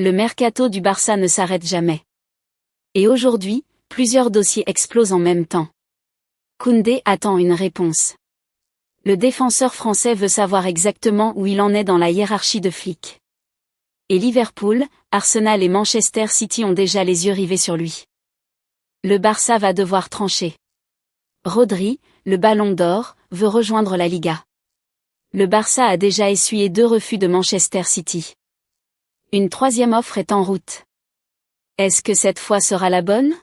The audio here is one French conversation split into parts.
Le mercato du Barça ne s'arrête jamais. Et aujourd'hui, plusieurs dossiers explosent en même temps. Koundé attend une réponse. Le défenseur français veut savoir exactement où il en est dans la hiérarchie de Flick. Et Liverpool, Arsenal et Manchester City ont déjà les yeux rivés sur lui. Le Barça va devoir trancher. Rodri, le Ballon d'Or, veut rejoindre la Liga. Le Barça a déjà essuyé 2 refus de Manchester City. Une 3e offre est en route. Est-ce que cette fois sera la bonne?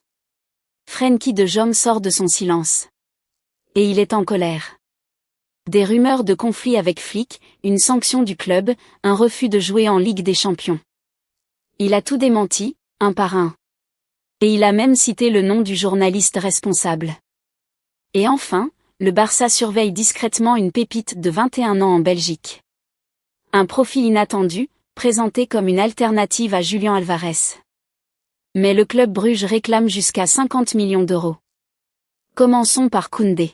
Frenkie de Jong sort de son silence. Et il est en colère. Des rumeurs de conflit avec Flick, une sanction du club, un refus de jouer en Ligue des Champions. Il a tout démenti, un par un. Et il a même cité le nom du journaliste responsable. Et enfin, le Barça surveille discrètement une pépite de 21 ans en Belgique. Un profil inattendu, présenté comme une alternative à Julian Alvarez. Mais le club Bruges réclame jusqu'à 50 millions d'euros. Commençons par Koundé.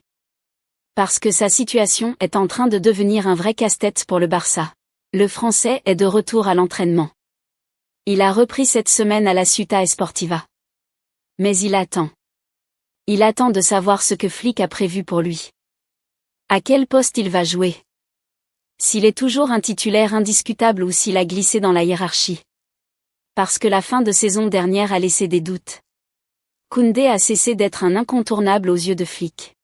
Parce que sa situation est en train de devenir un vrai casse-tête pour le Barça. Le Français est de retour à l'entraînement. Il a repris cette semaine à la Ciutat Esportiva. Mais il attend. Il attend de savoir ce que Flick a prévu pour lui. À quel poste il va jouer? S'il est toujours un titulaire indiscutable ou s'il a glissé dans la hiérarchie. Parce que la fin de saison dernière a laissé des doutes. Koundé a cessé d'être un incontournable aux yeux de Flick.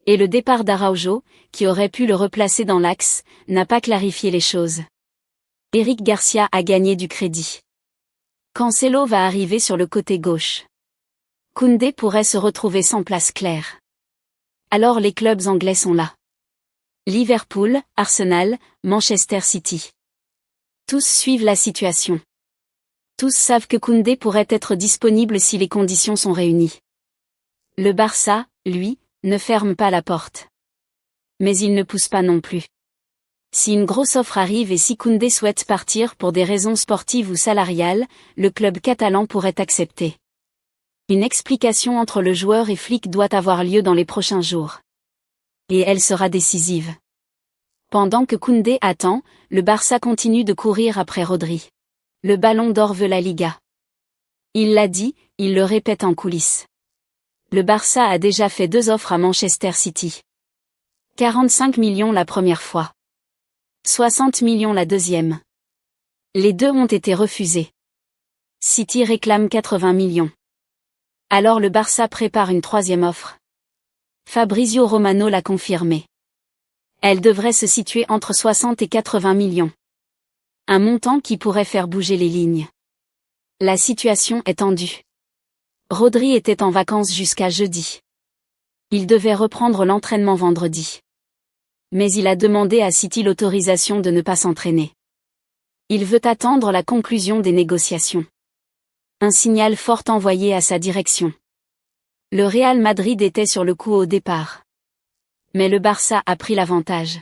Et le départ d'Araujo, qui aurait pu le replacer dans l'axe, n'a pas clarifié les choses. Eric Garcia a gagné du crédit. Cancelo va arriver sur le côté gauche. Koundé pourrait se retrouver sans place claire. Alors les clubs anglais sont là. Liverpool, Arsenal, Manchester City. Tous suivent la situation. Tous savent que Koundé pourrait être disponible si les conditions sont réunies. Le Barça, lui, ne ferme pas la porte. Mais il ne pousse pas non plus. Si une grosse offre arrive et si Koundé souhaite partir pour des raisons sportives ou salariales, le club catalan pourrait accepter. Une explication entre le joueur et Flick doit avoir lieu dans les prochains jours. Et elle sera décisive. Pendant que Koundé attend, le Barça continue de courir après Rodri. Le Ballon d'Or veut la Liga. Il l'a dit, il le répète en coulisses. Le Barça a déjà fait 2 offres à Manchester City. 45 millions la première fois. 60 millions la deuxième. Les 2 ont été refusés. City réclame 80 millions. Alors le Barça prépare une 3e offre. Fabrizio Romano l'a confirmé. Elle devrait se situer entre 60 et 80 millions. Un montant qui pourrait faire bouger les lignes. La situation est tendue. Rodri était en vacances jusqu'à jeudi. Il devait reprendre l'entraînement vendredi. Mais il a demandé à City l'autorisation de ne pas s'entraîner. Il veut attendre la conclusion des négociations. Un signal fort envoyé à sa direction. Le Real Madrid était sur le coup au départ. Mais le Barça a pris l'avantage.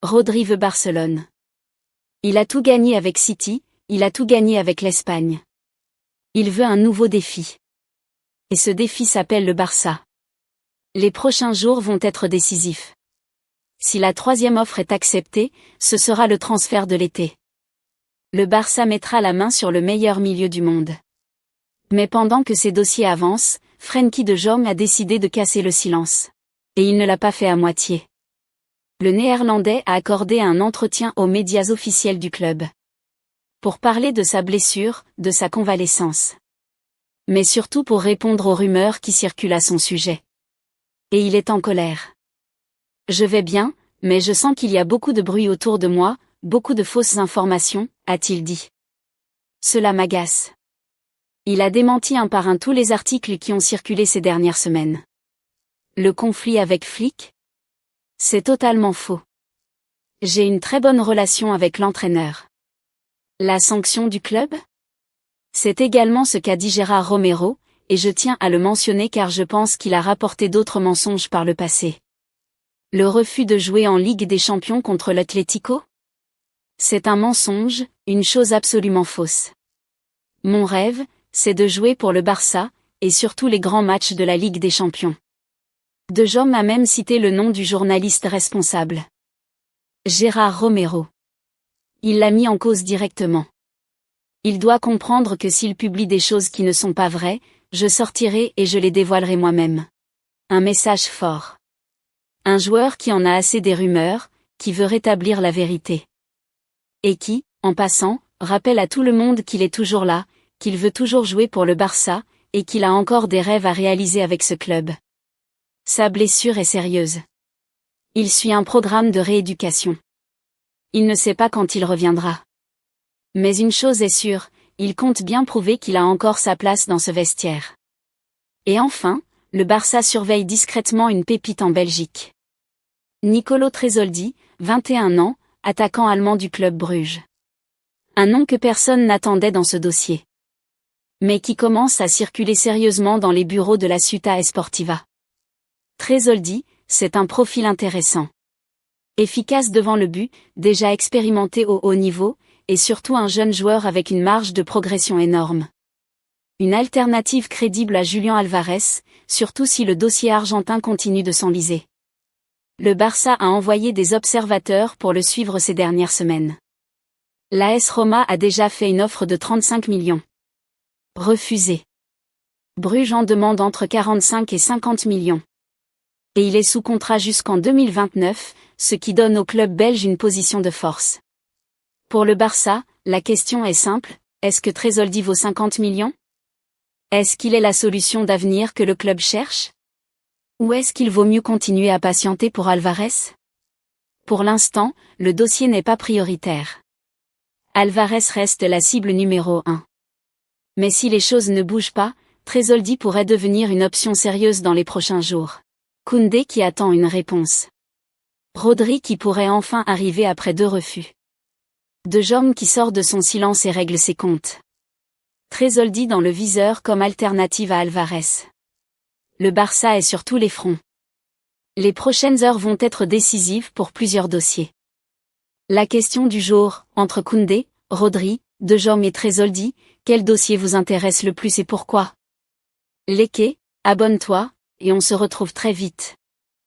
Rodri veut Barcelone. Il a tout gagné avec City, il a tout gagné avec l'Espagne. Il veut un nouveau défi. Et ce défi s'appelle le Barça. Les prochains jours vont être décisifs. Si la 3e offre est acceptée, ce sera le transfert de l'été. Le Barça mettra la main sur le meilleur milieu du monde. Mais pendant que ces dossiers avancent, Frenkie de Jong a décidé de casser le silence. Et il ne l'a pas fait à moitié. Le Néerlandais a accordé un entretien aux médias officiels du club. Pour parler de sa blessure, de sa convalescence. Mais surtout pour répondre aux rumeurs qui circulent à son sujet. Et il est en colère. Je vais bien, mais je sens qu'il y a beaucoup de bruit autour de moi, beaucoup de fausses informations, a-t-il dit. Cela m'agace. Il a démenti un par un tous les articles qui ont circulé ces dernières semaines. Le conflit avec Flick? C'est totalement faux. J'ai une très bonne relation avec l'entraîneur. La sanction du club? C'est également ce qu'a dit Gérard Romero, et je tiens à le mentionner car je pense qu'il a rapporté d'autres mensonges par le passé. Le refus de jouer en Ligue des Champions contre l'Atlético? C'est un mensonge, une chose absolument fausse. Mon rêve, c'est de jouer pour le Barça, et surtout les grands matchs de la Ligue des Champions. De Jong a même cité le nom du journaliste responsable. Gérard Romero. Il l'a mis en cause directement. Il doit comprendre que s'il publie des choses qui ne sont pas vraies, je sortirai et je les dévoilerai moi-même. Un message fort. Un joueur qui en a assez des rumeurs, qui veut rétablir la vérité. Et qui, en passant, rappelle à tout le monde qu'il est toujours là, qu'il veut toujours jouer pour le Barça, et qu'il a encore des rêves à réaliser avec ce club. Sa blessure est sérieuse. Il suit un programme de rééducation. Il ne sait pas quand il reviendra. Mais une chose est sûre, il compte bien prouver qu'il a encore sa place dans ce vestiaire. Et enfin, le Barça surveille discrètement une pépite en Belgique. Nicolo Tresoldi, 21 ans, attaquant allemand du club Bruges. Un nom que personne n'attendait dans ce dossier. Mais qui commence à circuler sérieusement dans les bureaux de la Ciutat Esportiva. Tresoldi, c'est un profil intéressant. Efficace devant le but, déjà expérimenté au haut niveau, et surtout un jeune joueur avec une marge de progression énorme. Une alternative crédible à Julián Álvarez, surtout si le dossier argentin continue de s'enliser. Le Barça a envoyé des observateurs pour le suivre ces dernières semaines. L'AS Roma a déjà fait une offre de 35 millions. Refusée. Bruges en demande entre 45 et 50 millions. Et il est sous contrat jusqu'en 2029, ce qui donne au club belge une position de force. Pour le Barça, la question est simple, est-ce que Tresoldi vaut 50 millions? Est-ce qu'il est la solution d'avenir que le club cherche? Ou est-ce qu'il vaut mieux continuer à patienter pour Álvarez? Pour l'instant, le dossier n'est pas prioritaire. Álvarez reste la cible numéro 1. Mais si les choses ne bougent pas, Tresoldi pourrait devenir une option sérieuse dans les prochains jours. Koundé qui attend une réponse. Rodri qui pourrait enfin arriver après 2 refus. De Jong qui sort de son silence et règle ses comptes. Tresoldi dans le viseur comme alternative à Álvarez. Le Barça est sur tous les fronts. Les prochaines heures vont être décisives pour plusieurs dossiers. La question du jour, entre Koundé, Rodri, De Jong et Tresoldi, quel dossier vous intéresse le plus et pourquoi? Léké, abonne-toi, et on se retrouve très vite.